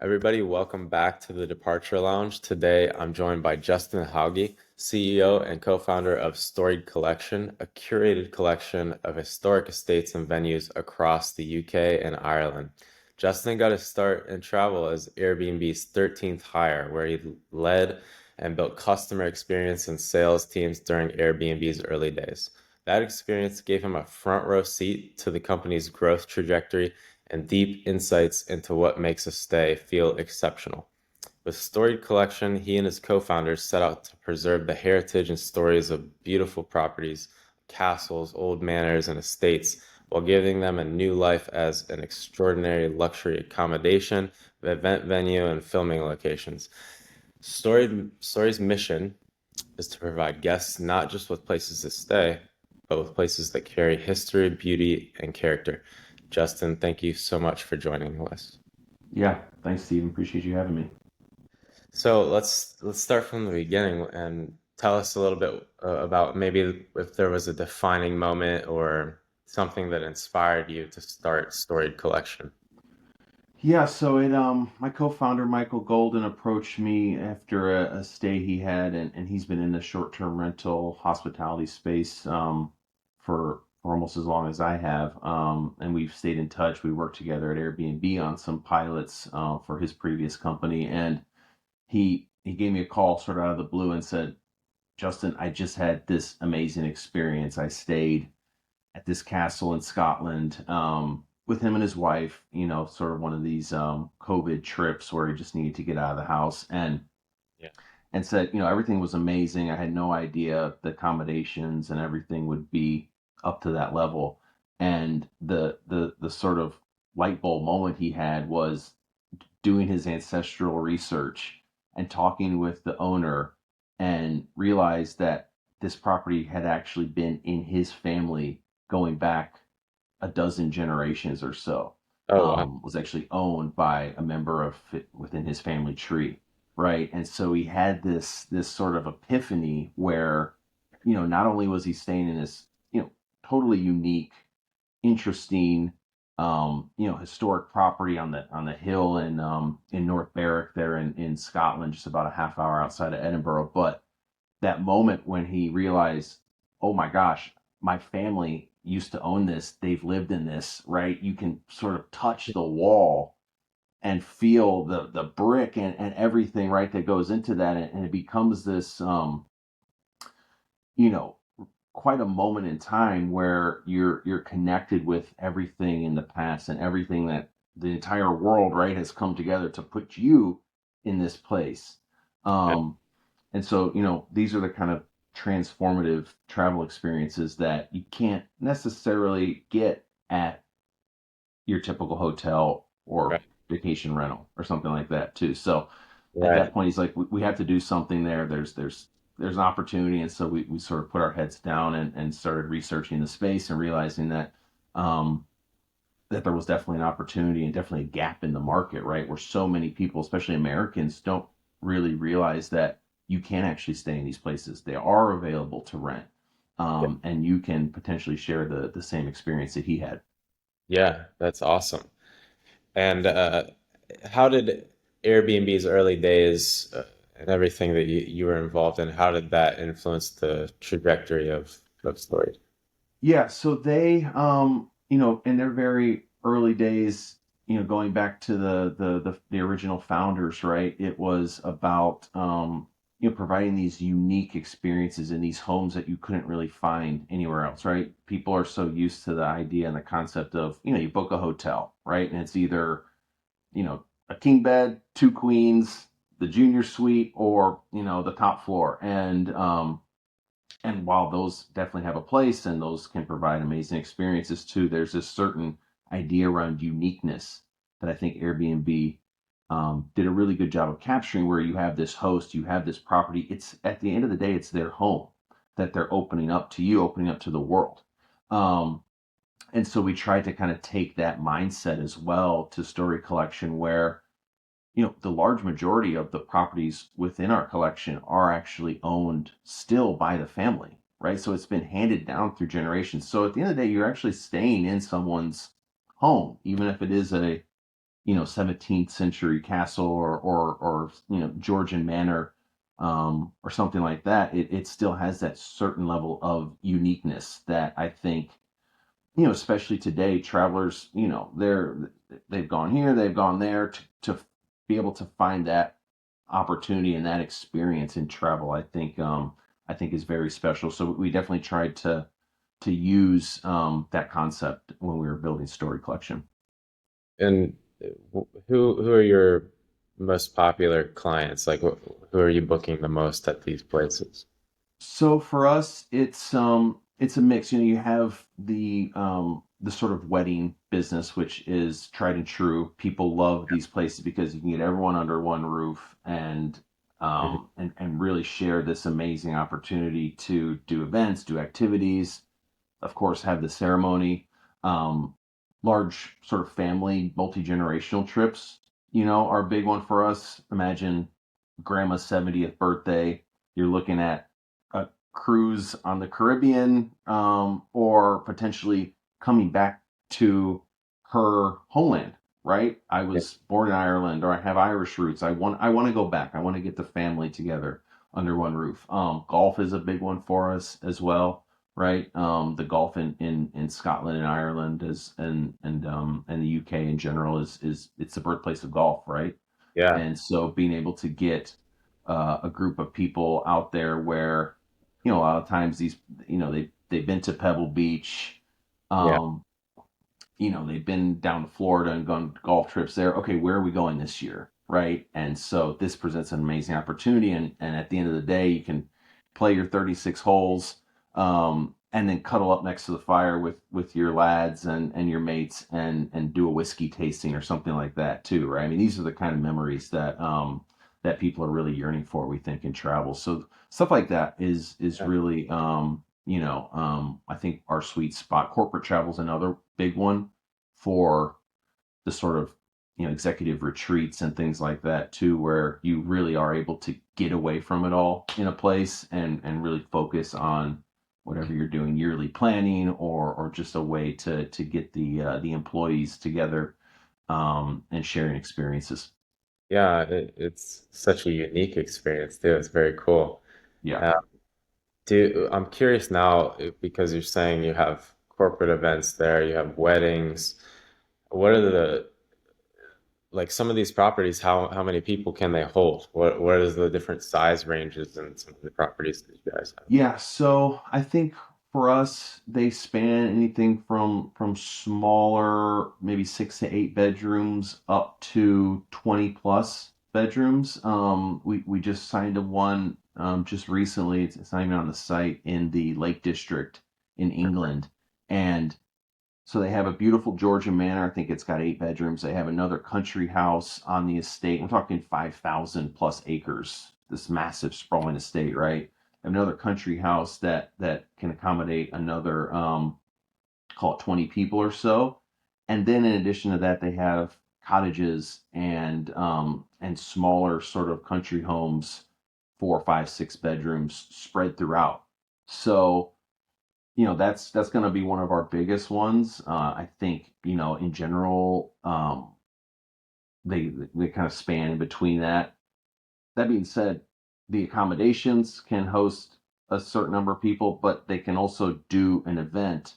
Everybody, welcome back to the Departure Lounge. Today, I'm joined by Justin Hauge, CEO and co-founder of Storied Collection, a curated collection of historic estates and venues across the UK and Ireland. Justin got his start in travel as Airbnb's 13th hire, where he led and built customer experience and sales teams during Airbnb's early days. That experience gave him a front row seat to the company's growth trajectory and deep insights into what makes a stay feel exceptional. With Storied Collection, he and his co-founders set out to preserve the heritage and stories of beautiful properties, castles, old manors, and estates, while giving them a new life as an extraordinary luxury accommodation, event venue, and filming locations. Story's mission is to provide guests not just with places to stay, but with places that carry history, beauty, and character. Justin, thank you so much for joining us. Yeah, thanks, Stephen. Appreciate you having me. So let's start from the beginning and tell us a little bit about maybe if there was a defining moment or something that inspired you to start Storied Collection. Yeah, so my co-founder Michael Golden approached me after a stay he had, and he's been in the short-term rental hospitality space for almost as long as I have. And we've stayed in touch. We worked together at Airbnb on some pilots for his previous company, and he gave me a call sort of out of the blue and said, Justin, I just had this amazing experience. I stayed at this castle in Scotland with him and his wife, sort of one of these COVID trips where he just needed to get out of the house Yeah. and said, everything was amazing. I had no idea the accommodations and everything would be up to that level. And the sort of light bulb moment he had was doing his ancestral research and talking with the owner and realized that this property had actually been in his family going back a dozen generations or so. Oh, wow. Was actually owned by a member of within his family tree, right? And so he had this sort of epiphany where, not only was he staying in this, totally unique, interesting, historic property on the hill in North Berwick there in Scotland, just about a half hour outside of Edinburgh. But that moment when he realized, oh my gosh, my family used to own this. They've lived in this, right? You can sort of touch the wall and feel the brick and everything, right, that goes into that. And it becomes this, you know, quite a moment in time where you're connected with everything in the past and everything that the entire world, right, has come together to put you in this place. Yeah. Um, and so, these are the kind of transformative travel experiences that you can't necessarily get at your typical hotel or Right. vacation rental or something like that too. So at Right. that point, he's like, we have to do something there. There's an opportunity. And so we sort of put our heads down and started researching the space and realizing um, that there was definitely an opportunity and definitely a gap in the market, right? Where so many people, especially Americans, don't really realize that you can actually stay in these places. They are available to rent. Yeah. And you can potentially share the same experience that he had. Yeah, that's awesome. And how did Airbnb's early days and everything that you were involved in, how did that influence the trajectory of Story? Yeah, so they, in their very early days, going back to the original founders, right? It was about, providing these unique experiences in these homes that you couldn't really find anywhere else, right? People are so used to the idea and the concept of, you book a hotel, right? And it's either, a king bed, two queens, the junior suite, or, the top floor. And while those definitely have a place and those can provide amazing experiences too, there's this certain idea around uniqueness that I think Airbnb did a really good job of capturing, where you have this host, you have this property. It's at the end of the day, it's their home that they're opening up to you, opening up to the world. Um, and so we tried to kind of take that mindset as well to Story Collection, where the large majority of the properties within our collection are actually owned still by the family, right? So it's been handed down through generations. So at the end of the day, you're actually staying in someone's home, even if it is 17th century castle or Georgian manor, or something like that, it still has that certain level of uniqueness that I think, especially today, travelers, they've gone here, they've gone there to be able to find that opportunity and that experience in travel. I think is very special. So we definitely tried to use that concept when we were building Story Collection. And who are your most popular clients? Like, who are you booking the most at these places? So for us, it's a mix. You have the sort of wedding business, which is tried and true. People love these places because you can get everyone under one roof Mhm. and really share this amazing opportunity to do events, do activities, of course, have the ceremony. Um, Large sort of family, multi-generational trips, are a big one for us. Imagine grandma's 70th birthday. You're looking at a cruise on the Caribbean, or potentially coming back to her homeland, right? I Yeah, was born in Ireland, or I have Irish roots. I want to go back. I want to get the family together under one roof. Golf is a big one for us as well, right? The golf in Scotland and Ireland and the UK in general is it's the birthplace of golf, right? yeah, And so being able to get a group of people out there where, a lot of times they've been to Pebble Beach, yeah, um, they've been down to Florida and gone golf trips there. Okay, where are we going this year? Right. And so this presents an amazing opportunity. And at the end of the day, you can play your 36 holes, and then cuddle up next to the fire with your lads and your mates and do a whiskey tasting or something like that too. Right. I mean, these are the kind of memories that people are really yearning for, we think, in travel. So stuff like that is yeah, really, I think our sweet spot. Corporate travel is another big one for the sort of executive retreats and things like that too, where you really are able to get away from it all in a place and really focus on whatever you're doing, yearly planning or just a way to get the employees together, and sharing experiences. yeah. It's such a unique experience too. It's very cool. Yeah. Uh, I'm curious now because you're saying you have corporate events there, you have weddings. What are the like some of these properties? How many people can they hold? What is the different size ranges in some of the properties that you guys have? Yeah, so I think for us, they span anything from smaller, maybe 6 to 8 bedrooms, up to 20 plus bedrooms. We just signed a one, just recently. It's not even on the site, in the Lake District in England, and so they have a beautiful Georgian manor. I think it's got 8 bedrooms. They have another country house on the estate. I'm talking 5,000 plus acres. This massive sprawling estate, right? Another country house that can accommodate another, call it 20 people or so. And then in addition to that, they have cottages and smaller sort of country homes, 4, 5, 6 bedrooms spread throughout. So that's going to be one of our biggest ones. I think in general, they kind of span in between that. That being said, the accommodations can host a certain number of people, but they can also do an event,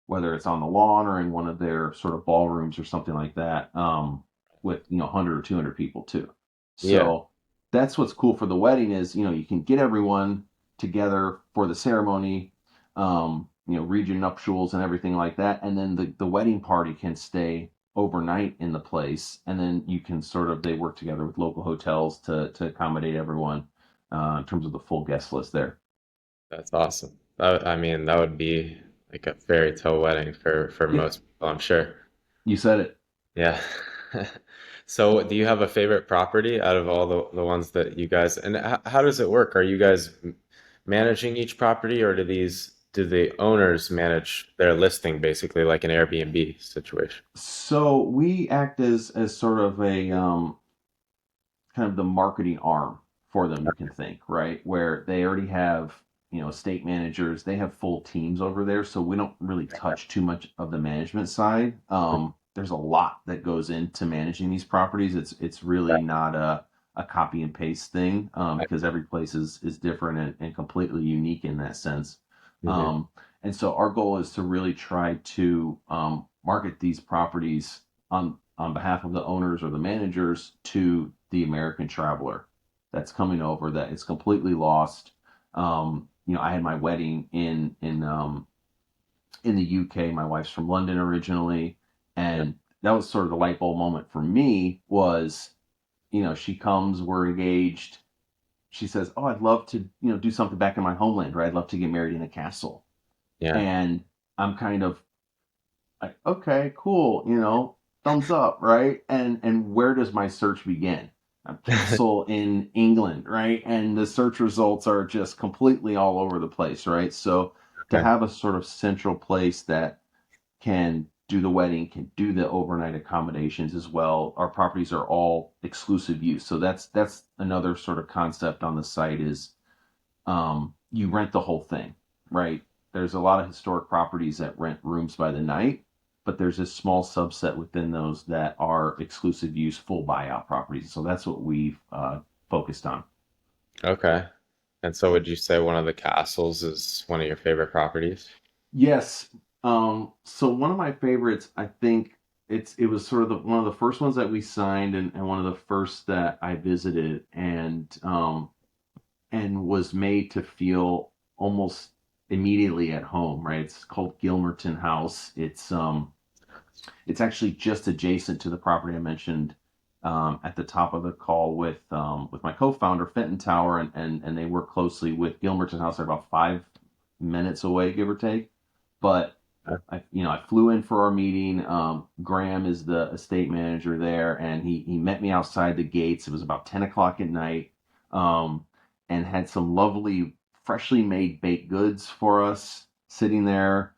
whether it's on the lawn or in one of their sort of ballrooms or something like that, with 100 or 200 people too. Yeah, So that's what's cool for the wedding is you can get everyone together for the ceremony, read your nuptials and everything like that, and then the wedding party can stay overnight in the place, and then you can sort of they work together with local hotels to accommodate everyone, in terms of the full guest list there. that's awesome. I mean, that would be like a fairy tale wedding for Yeah, most people, I'm sure. you said it. Yeah. So, do you have a favorite property out of all the ones that you guys, and how does it work? Are you guys managing each property, or do the owners manage their listing basically like an Airbnb situation? So we act as sort of a, kind of the marketing arm for them, you can think, right? Where they already have, estate managers, they have full teams over there, so we don't really touch too much of the management side. there's a lot that goes into managing these properties. It's really not a copy and paste thing, because every place is different and completely unique in that sense. Mm-hmm. Um, and so our goal is to really try to market these properties on behalf of the owners or the managers to the American traveler that's coming over that is completely lost. I had my wedding in the UK. My wife's from London originally, Yeah. and that was sort of the light bulb moment for me. Was she comes, we're engaged. She says, "Oh, I'd love to do something back in my homeland, right? I'd love to get married in a castle." Yeah. And I'm kind of like, okay, cool, thumbs up, right? And where does my search begin? A castle in England, right? And the search results are just completely all over the place, right? So to Okay. have a sort of central place that can do the wedding, can do the overnight accommodations as well. Our properties are all exclusive use, so that's another sort of concept on the site is you rent the whole thing, right? There's a lot of historic properties that rent rooms by the night, but there's a small subset within those that are exclusive use, full buyout properties. So that's what we've focused on. Okay. And so would you say one of the castles is one of your favorite properties? Yes. So one of my favorites, I think it was sort of one of the first ones that we signed and one of the first that I visited and was made to feel almost immediately at home, right? It's called Gilmerton House. It's actually just adjacent to the property I mentioned at the top of the call with my co-founder Fenton Tower, and they work closely with Gilmerton House. They're about 5 minutes away, give or take. But I flew in for our meeting. Graham is the estate manager there, and he met me outside the gates. It was about 10 o'clock at night, um, and had some lovely, freshly made baked goods for us sitting there.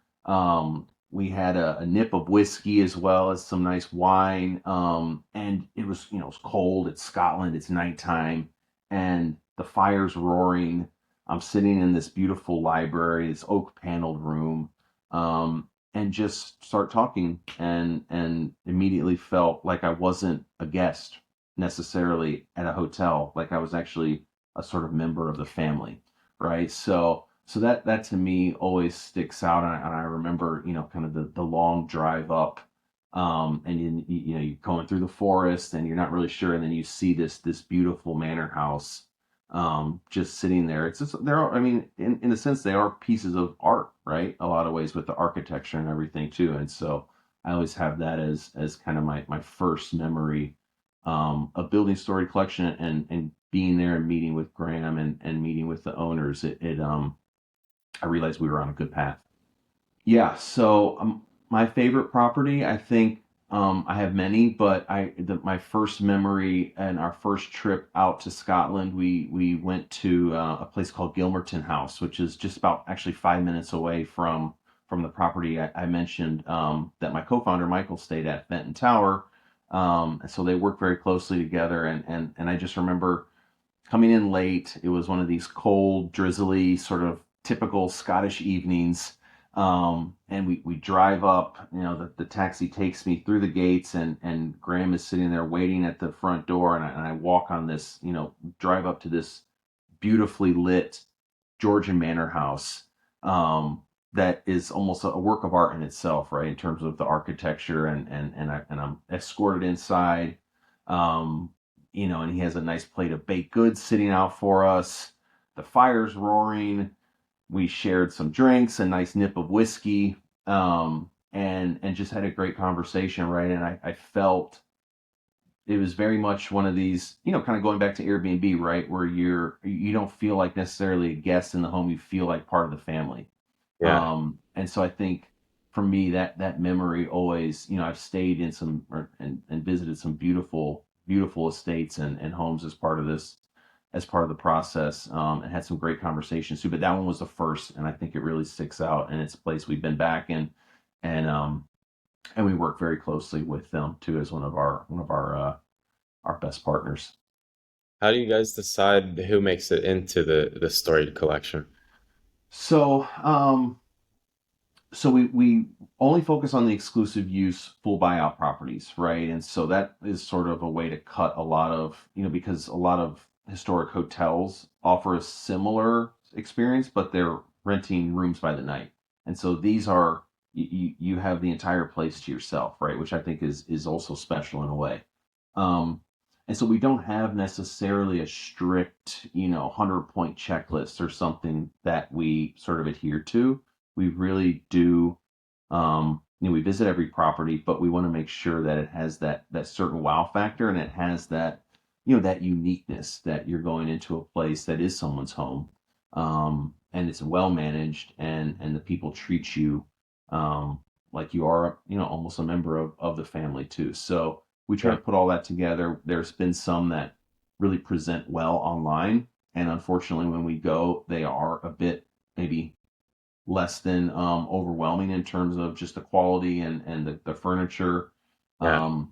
We had a nip of whiskey as well as some nice wine. And it was cold. It's Scotland. It's nighttime, and the fire's roaring. I'm sitting in this beautiful library, this oak paneled room, and just start talking and immediately felt like I wasn't a guest necessarily at a hotel, like I was actually a sort of member of the family, right? So that to me always sticks out, and I remember kind of the long drive up, and you're going through the forest and you're not really sure, and then you see this beautiful manor house just sitting there. It's just there are, I mean, in a sense, they are pieces of art, right? A lot of ways with the architecture and everything too. And so I always have that as kind of my first memory of building Storied Collection and being there and meeting with Graham and meeting with the owners. I realized we were on a good path. Yeah, so my favorite property, I think I have many, but my first memory and our first trip out to Scotland, we went to a place called Gilmerton House, which is just about actually 5 minutes away from the property I mentioned that my co-founder Michael stayed at Fenton Tower, and so they work very closely together, and I just remember coming in late. It was one of these cold, drizzly, sort of typical Scottish evenings. And we drive up, the taxi takes me through the gates, and Graham is sitting there waiting at the front door. And I walk on this, drive up to this beautifully lit Georgian manor house that is almost a work of art in itself, right? In terms of the architecture, and I'm escorted inside. Um, and he has a nice plate of baked goods sitting out for us. The fire's roaring. We shared some drinks, a nice nip of whiskey, and just had a great conversation, right? And I felt it was very much one of these, kind of going back to Airbnb, right, where you don't feel like necessarily a guest in the home, you feel like part of the family. Yeah. And so I think for me that memory always, I've stayed in and visited some beautiful estates and homes as part of the process, and had some great conversations too. But that one was the first, and I think it really sticks out, and it's a place we've been back in, and um, and we work very closely with them too as one of our best partners. How do you guys decide who makes it into the storied collection? So So we only focus on the exclusive use full buyout properties, right? And so that is sort of a way to cut a lot of, because a lot of historic hotels offer a similar experience, but they're renting rooms by the night. And so these are you have the entire place to yourself, right? Which I think is also special in a way. Um, and so we don't have necessarily a strict, 100-point checklist or something that we sort of adhere to. We really do, we visit every property, but we want to make sure that it has that certain wow factor, and it has that, that uniqueness, that you're going into a place that is someone's home, and it's well managed, and the people treat you, like you are, almost a member of the family too. So we try Yeah. to put all that together. There's been some that really present well online, and unfortunately, when we go, they are a bit maybe less than overwhelming in terms of just the quality and the furniture, Yeah. um,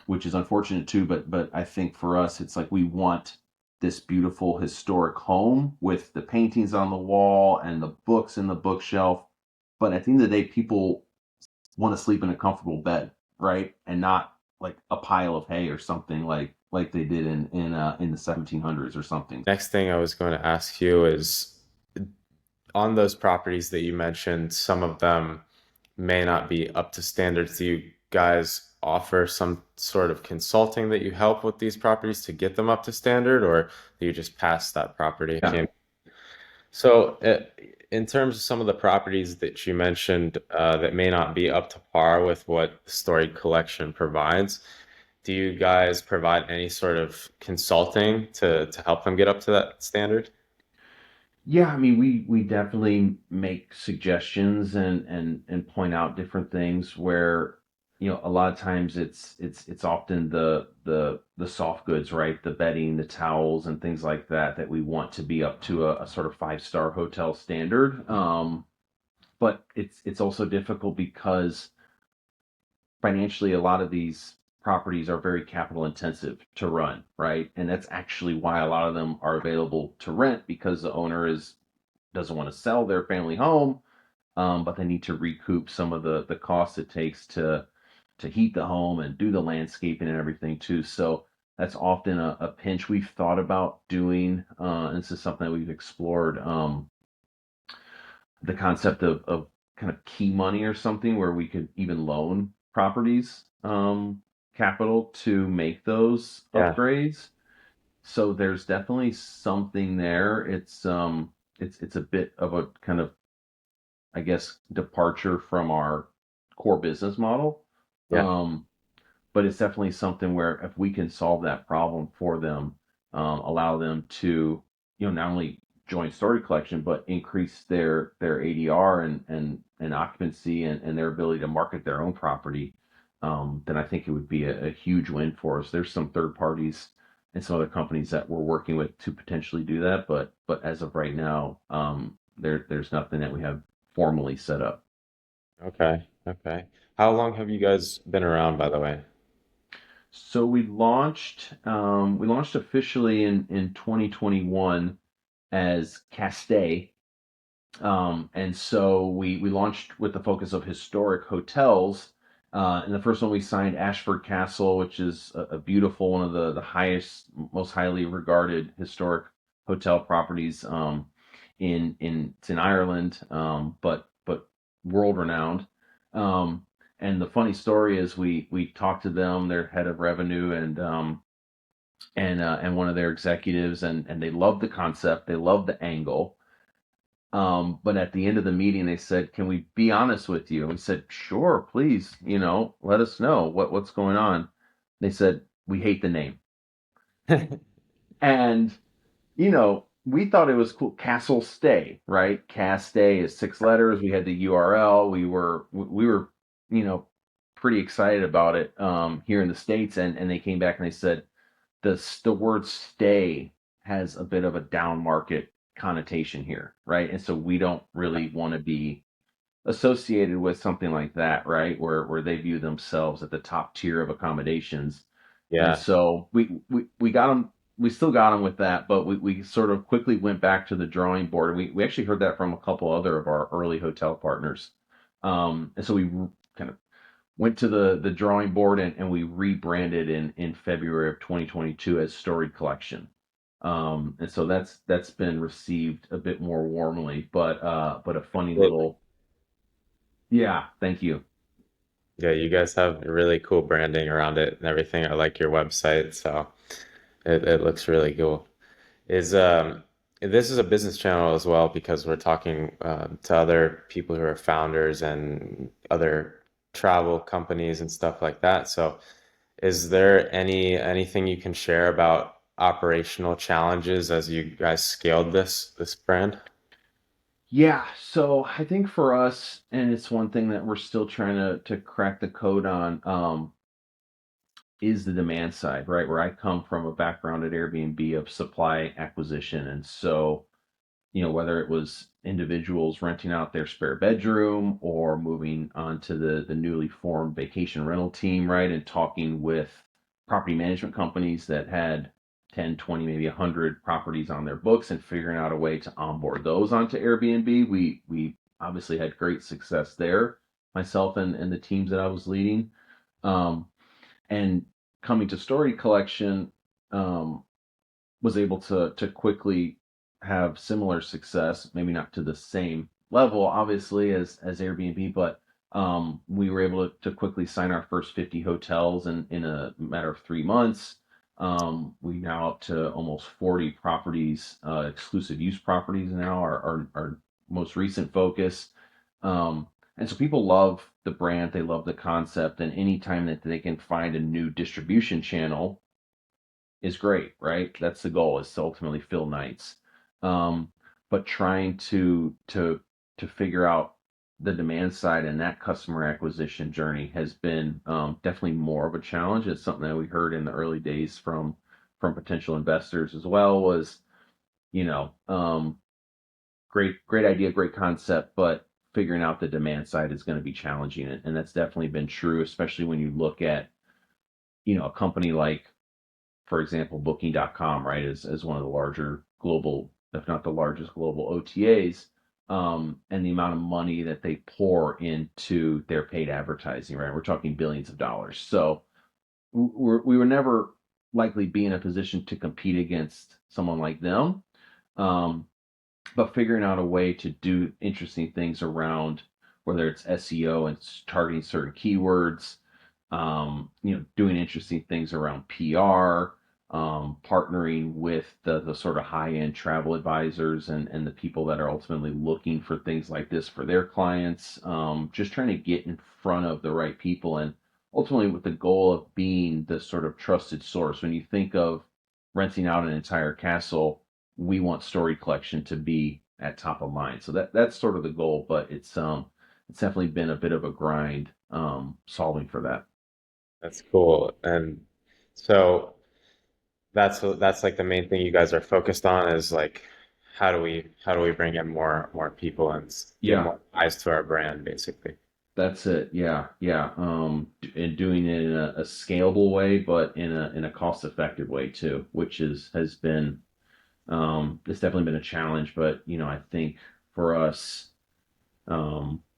which is unfortunate too. But I think for us, it's like we want this beautiful historic home with the paintings on the wall and the books in the bookshelf. But at the end of the day, people want to sleep in a comfortable bed, right? And not like a pile of hay or something like they did in the 1700s or something. Next thing I was going to ask you is on those properties that you mentioned, some of them may not be up to standards. Do you guys offer some sort of consulting that you help with these properties to get them up to standard, or do you just pass that property? Yeah. So, in terms of some of the properties that you mentioned that may not be up to par with what the Storied Collection provides, do you guys provide any sort of consulting to help them get up to that standard? Yeah, I mean, we definitely make suggestions and point out different things where, a lot of times it's often the soft goods, right? The bedding, the towels, and things like that we want to be up to a sort of five-star hotel standard. But it's also difficult because financially a lot of these properties are very capital intensive to run, right? And that's actually why a lot of them are available to rent, because the owner is doesn't want to sell their family home, but they need to recoup some of the costs it takes to heat the home and do the landscaping and everything too. So that's often a pinch. We've thought about doing, and this is something that we've explored, the concept of kind of key money or something where we could even loan properties, capital to make those Yeah, upgrades. So there's definitely something there. It's a bit of a kind of, I guess, departure from our core business model. yeah, Um, but it's definitely something where if we can solve that problem for them, allow them to, not only join Story Collection, but increase their ADR and occupancy and their ability to market their own property, then I think it would be a huge win for us. There's some third parties and some other companies that we're working with to potentially do that, but as of right now, there's nothing that we have formally set up. okay, okay. How long have you guys been around, by the way? So we launched officially in 2021 as Castay. And so we launched with the focus of historic hotels. And the first one we signed Ashford Castle, which is a beautiful, one of the highest, most highly regarded historic hotel properties, it's in Ireland, but world renowned. And the funny story is we talked to them, their head of revenue, and one of their executives, and they loved the concept, they loved the angle. But at the end of the meeting, they said, "Can we be honest with you?" And we said, "Sure, please. Let us know what's going on." They said, "We hate the name," and we thought it was cool. Castle Stay, right? Cast Stay is 6 letters. We had the URL. We were, you know, pretty excited about it here in the States, and they came back and they said the word stay has a bit of a down market connotation here, right? And so we don't really want to be associated with something like that, right? Where they view themselves at the top tier of accommodations. And Yeah, so we got them. We still got them with that, but we sort of quickly went back to the drawing board. And we actually heard that from a couple other of our early hotel partners. And so we kind of went to the drawing board, and we rebranded in February of 2022 as Storied Collection. And so that's been received a bit more warmly, but a funny Absolutely. little, yeah, thank you. Yeah, you guys have really cool branding around it and everything. I like your website, so it looks really cool. Is This is a business channel as well because we're talking to other people who are founders and other travel companies and stuff like that. So, is there anything you can share about operational challenges as you guys scaled this brand? Yeah, so I think for us, and it's one thing that we're still trying to crack the code on, is the demand side, right? Where I come from a background at Airbnb of supply acquisition, and so whether it was individuals renting out their spare bedroom or moving on to the newly formed vacation rental team, right? And talking with property management companies that had 10, 20, maybe 100 properties on their books and figuring out a way to onboard those onto Airbnb. We obviously had great success there, myself and the teams that I was leading. Um, and coming to Story Collection, um, was able to quickly have similar success, maybe not to the same level, obviously, as Airbnb, but we were able to quickly sign our first 50 hotels in a matter of 3 months. We now up to almost 40 properties, exclusive use properties now, our most recent focus. And so people love the brand, they love the concept, and anytime that they can find a new distribution channel is great, right? That's the goal, is to ultimately fill nights. Um, but trying to figure out the demand side and that customer acquisition journey has been definitely more of a challenge. It's something that we heard in the early days from potential investors as well. Was you know great idea, great concept, but figuring out the demand side is going to be challenging, and that's definitely been true, especially when you look at a company like, for example, Booking.com, right, as one of the larger global, if not the largest global OTAs, and the amount of money that they pour into their paid advertising, right? We're talking billions of dollars. So we were never likely be in a position to compete against someone like them. Um, but figuring out a way to do interesting things around whether it's SEO and targeting certain keywords, doing interesting things around PR, partnering with the sort of high end travel advisors and the people that are ultimately looking for things like this for their clients, just trying to get in front of the right people and ultimately with the goal of being the sort of trusted source. When you think of renting out an entire castle, we want Story Collection to be at top of mind. So that's sort of the goal, but it's definitely been a bit of a grind solving for that. That's cool. And so that's like the main thing you guys are focused on is like how do we bring in more people and get Yeah, more eyes to our brand basically. that's it. Yeah, yeah. And doing it in a scalable way, but in a cost effective way too, which has been it's definitely been a challenge. But I think for us,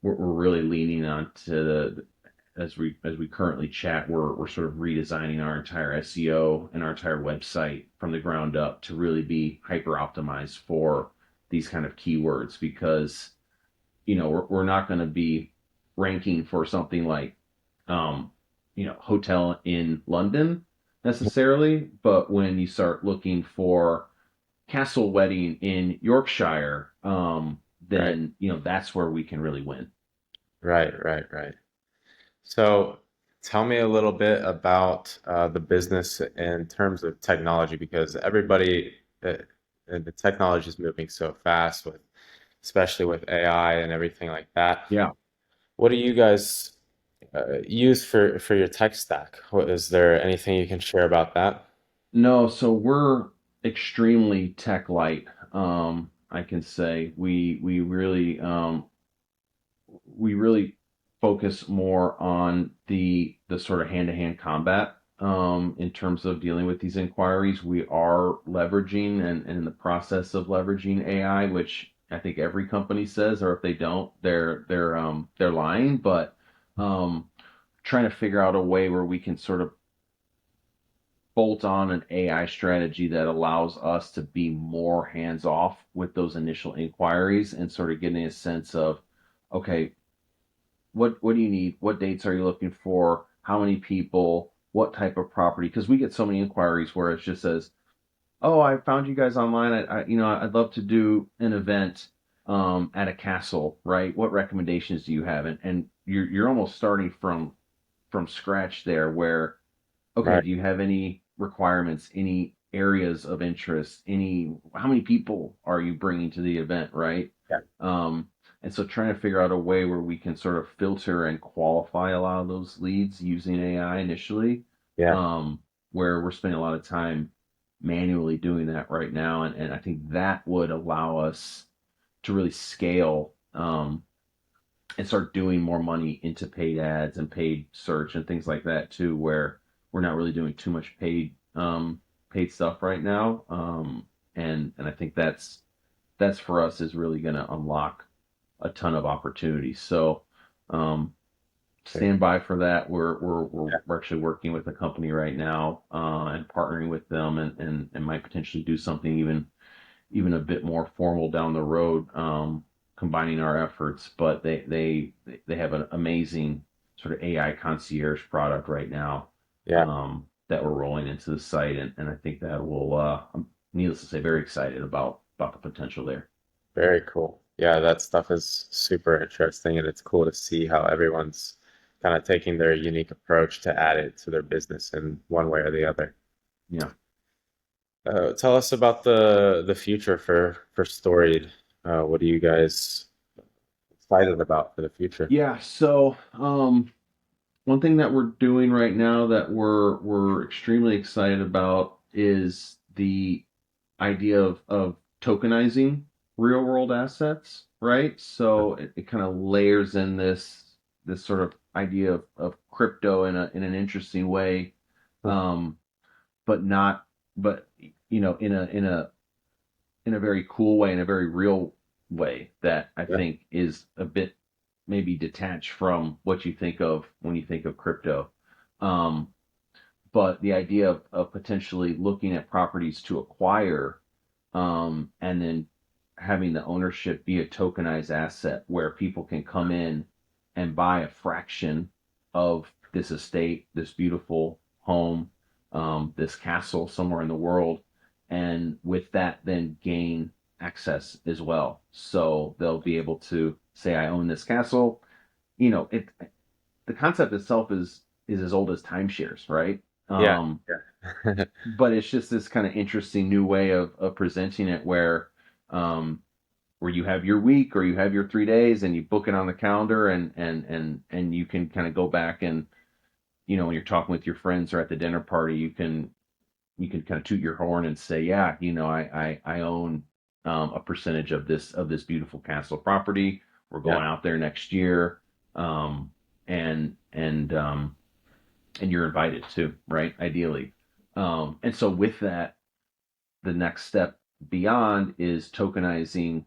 we're really leaning on to the as we currently chat, we're sort of redesigning our entire SEO and our entire website from the ground up to really be hyper optimized for these kind of keywords because we're not going to be ranking for something like hotel in London necessarily, but when you start looking for castle wedding in Yorkshire, Right, then that's where we can really win. right. So tell me a little bit about the business in terms of technology because the technology is moving so fast with especially with AI and everything like that. Yeah. What do you guys use for your tech stack? Is there anything you can share about that? No, so we're extremely tech light. I can say we really focus more on the sort of hand to hand combat in terms of dealing with these inquiries. We are leveraging and in the process of leveraging AI, which I think every company says, or if they don't, they're lying. But um, trying to figure out a way where we can sort of bolt on an AI strategy that allows us to be more hands off with those initial inquiries and sort of getting a sense of, okay, what do you need? What dates are you looking for? How many people? What type of property? Because we get so many inquiries where it just says, "Oh, I found you guys online. I'd love to do an event at a castle, right? What recommendations do you have?" And you're almost starting from scratch there, where okay, Right. do you have any requirements, any areas of interest, any how many people are you bringing to the event, right? Yeah. Um, and so trying to figure out a way where we can sort of filter and qualify a lot of those leads using AI initially, Yeah. um, where we're spending a lot of time manually doing that right now. And I think that would allow us to really scale and start doing more money into paid ads and paid search and things like that too, where we're not really doing too much paid stuff right now. And I think that's for us is really going to unlock a ton of opportunities. So um, Okay. stand by for that. Yeah. We're actually working with a company right now and partnering with them and might potentially do something even a bit more formal down the road, combining our efforts. But they have an amazing sort of AI concierge product right now Yeah. that we're rolling into the site, and I think that will, I'm needless to say, very excited about the potential there. Very cool. Yeah, that stuff is super interesting, and it's cool to see how everyone's kind of taking their unique approach to add it to their business in one way or the other. Yeah. Tell us about the future for Storied. What are you guys excited about for the future? Yeah. So one thing that we're doing right now that we're extremely excited about is the idea of tokenizing real world assets, right? So it kind of layers in this sort of idea of crypto in an interesting way, um, but not but in a very cool way, in a very real way that I Yeah, think is a bit maybe detached from what you think of when you think of crypto. Um, but the idea of potentially looking at properties to acquire and then having the ownership be a tokenized asset where people can come in and buy a fraction of this estate, this beautiful home, this castle somewhere in the world, and with that, then gain access as well. So they'll be able to say, "I own this castle." It the concept itself is as old as timeshares, right? yeah, Um, yeah, but it's just this kind of interesting new way of presenting it um, where you have your week or you have your 3 days and you book it on the calendar and you can kind of go back and when you're talking with your friends or at the dinner party you can kind of toot your horn and say, yeah, I own a percentage of this beautiful castle property. We're yeah, going out there next year, um, and and you're invited too, right? Ideally, and so with that, the next step beyond is tokenizing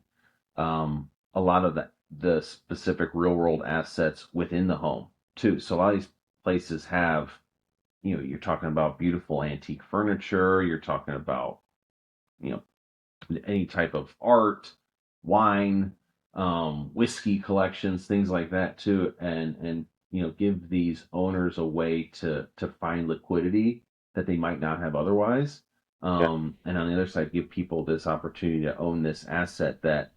a lot of the specific real world assets within the home too. So a lot of these places have, you're talking about beautiful antique furniture, you're talking about, you know, any type of art, wine, whiskey collections, things like that too, and give these owners a way to find liquidity that they might not have otherwise. yeah, And on the other side, give people this opportunity to own this asset that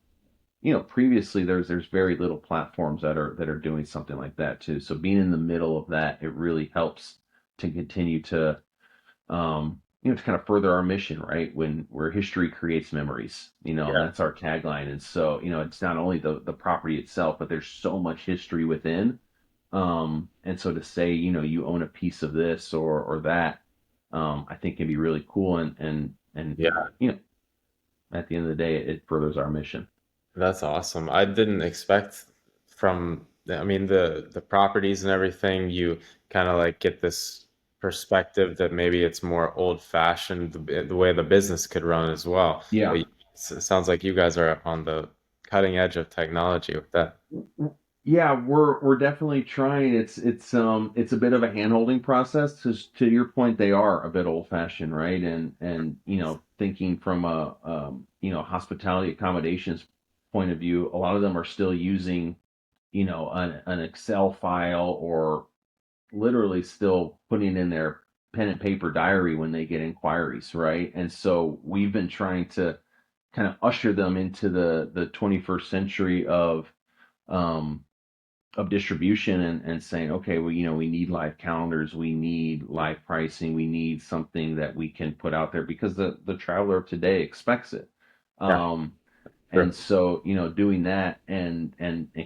previously there's very little platforms that are doing something like that too. So being in the middle of that, it really helps to continue to kind of further our mission, right? Where history creates memories, and yeah. that's our tagline. And so, it's not only the property itself, but there's so much history within. And so to say, you own a piece of this or that, I think can be really cool and Yeah. you know, at the end of the day, it furthers our mission. That's awesome. I didn't expect from, I mean, the properties and everything, you kind of like get this perspective that maybe it's more old-fashioned the way the business could run as well. Yeah. But it sounds like you guys are on the cutting edge of technology with that. Yeah, we're definitely trying. It's a bit of a hand-holding process. To your point, they are a bit old-fashioned, right? And thinking from a hospitality accommodations point of view, a lot of them are still using an Excel file, or literally still putting in their pen and paper diary when they get inquiries, right? And so we've been trying to kind of usher them into the 21st century um, of distribution, and saying, okay, well, we need live calendars, we need live pricing, we need something that we can put out there because the traveler of today expects it. Yeah, Um, and true. so, doing that and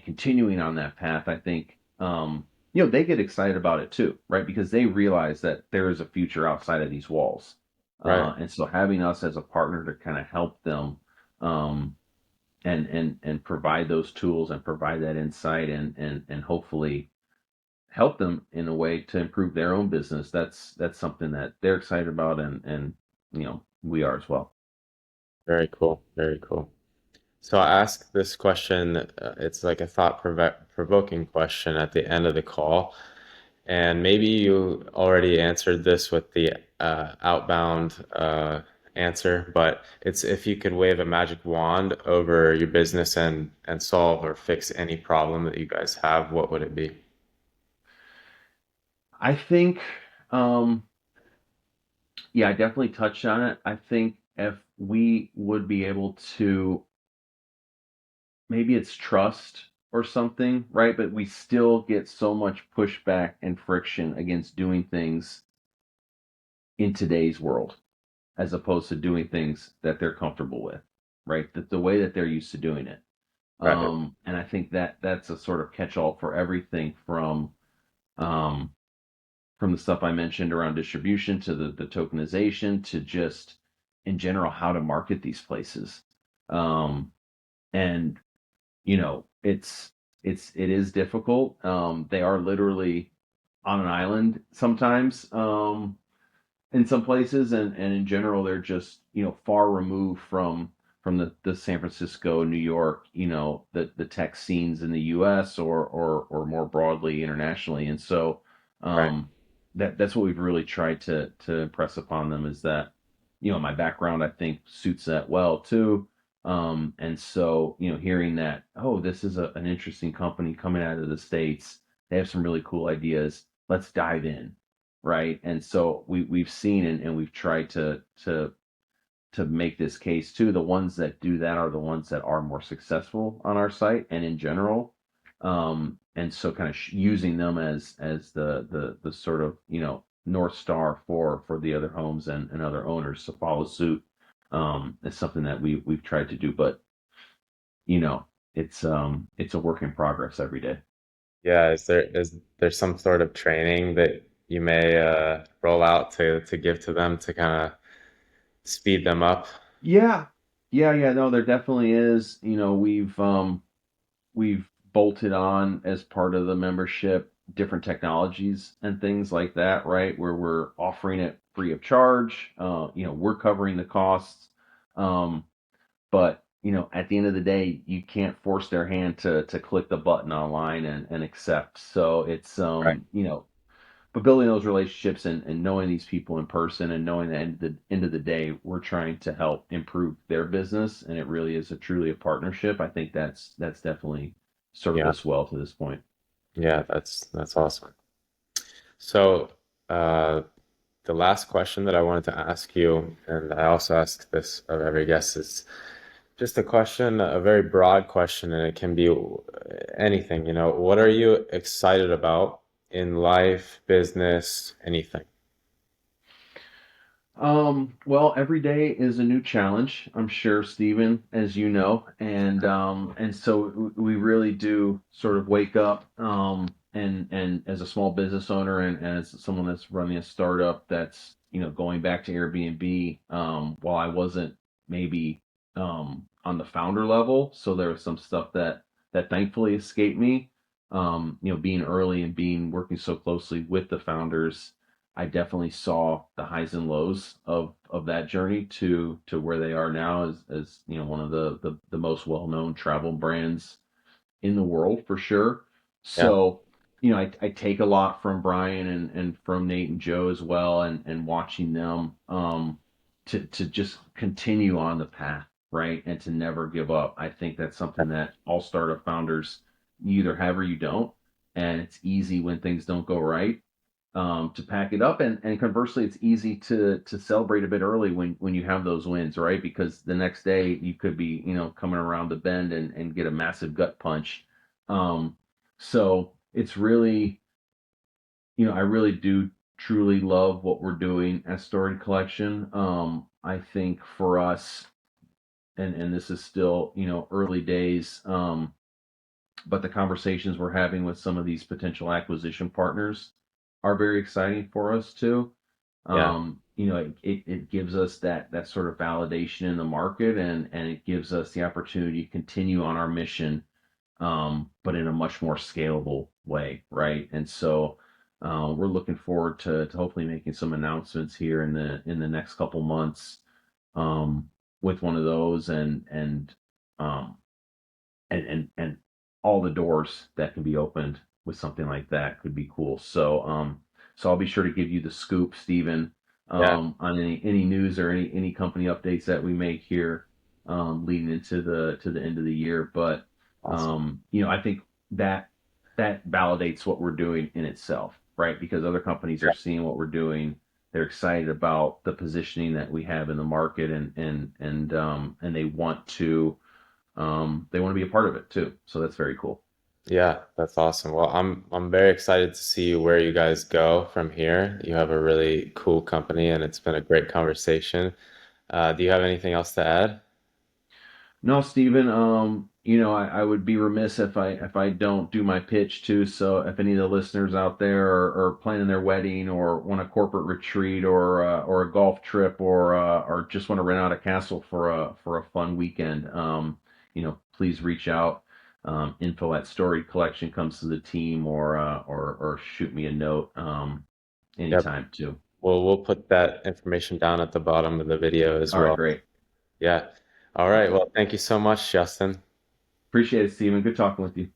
continuing on that path, I think, they get excited about it too, right? Because they realize that there is a future outside of these walls. Right. And so having us as a partner to kind of help them, um, and provide those tools and provide that insight, and hopefully help them in a way to improve their own business. That's something that they're excited about, and we are as well. Very cool. Very cool. So I ask this question, it's like a thought-provoking question at the end of the call. And maybe you already answered this with the outbound answer, but it's if you could wave a magic wand over your business and solve or fix any problem that you guys have, what would it be? I think, um, yeah, I definitely touched on it. I think if we would be able to, maybe it's trust or something, right? But we still get so much pushback and friction against doing things in today's world, as opposed to doing things that they're comfortable with, right? That the way that they're used to doing it. Right, And I think that that's a sort of catch-all for everything um, from the stuff I mentioned around distribution to the tokenization to just in general how to market these places. And it is difficult. They are literally on an island sometimes, in some places, and in general they're just far removed from the San Francisco, New York, the tech scenes in the US, or more broadly internationally. And so right. that's what we've really tried to impress upon them, is that my background, I think, suits that well too. And so hearing that, oh, this is an interesting company coming out of the States, they have some really cool ideas, let's dive in, right? And so we've seen, and we've tried to make this case too. The ones that do that are the ones that are more successful on our site and in general. And so kind of using them as the sort of North Star for the other homes and other owners to follow suit, is something that we've tried to do. But you know it's a work in progress every day. Yeah, is there some sort of training that you may roll out to give to them to kind of speed them up? Yeah, yeah, no, there definitely is. We've bolted on, as part of the membership, different technologies and things like that, right? Where we're offering it free of charge. We're covering the costs. Um, but at the end of the day, you can't force their hand to click the button online and accept. So it's Right. but building those relationships, and knowing these people in person, and knowing that at the end of the day, we're trying to help improve their business, and it really is truly a partnership. I think that's definitely served Yeah, us well to this point. yeah, that's awesome. So, uh, the last question that I wanted to ask you, and I also ask this of every guest, is just a question, a very broad question, and it can be anything, What are you excited about in life, business, anything? Well, every day is a new challenge, I'm sure, Stephen, as you know, and so we really do sort of wake up, and as a small business owner, and as someone that's running a startup that's going back to Airbnb, while I wasn't maybe on the founder level, so there was some stuff that thankfully escaped me. Being early and being working so closely with the founders. I definitely saw the highs and lows of that journey to where they are now as one of the most well-known travel brands in the world for sure. Yeah. So, I take a lot from Brian and from Nate and Joe as well, and watching them to just continue on the path, right? And to never give up. I think that's something that all startup founders, you either have or you don't. And it's easy when things don't go right, to pack it up, and conversely it's easy to celebrate a bit early when you have those wins, right? Because the next day you could be coming around the bend and get a massive gut punch. So it's really, I really do truly love what we're doing at Storied Collection. I think for us, and this is still early days, but the conversations we're having with some of these potential acquisition partners are very exciting for us too. Yeah. It gives us that sort of validation in the market, and it gives us the opportunity to continue on our mission, but in a much more scalable way, right? And so we're looking forward to hopefully making some announcements here in the next couple months, with one of those, um, and all the doors that can be opened with something like that could be cool. So I'll be sure to give you the scoop, Stephen, Yeah. on any news or any company updates that we make here, leading into the end of the year. But Awesome. I think that that validates what we're doing in itself, right? Because other companies are seeing what we're doing. They're excited about the positioning that we have in the market, and they want to be a part of it too. So that's very cool. Yeah, that's awesome. Well, I'm very excited to see where you guys go from here. You have a really cool company and it's been a great conversation. Do you have anything else to add? No, Stephen, I would be remiss if I don't do my pitch too. So if any of the listeners out there are planning their wedding, or want a corporate retreat, or a golf trip, or just want to rent out a castle for a fun weekend, please reach out. Info at Storied Collection comes to the team, or shoot me a note, Yep. anytime too. Well, we'll put that information down at the bottom of the video as All right, well. great. Yeah. All right. Okay. Well, thank you so much, Justin. Appreciate it, Stephen. Good talking with you.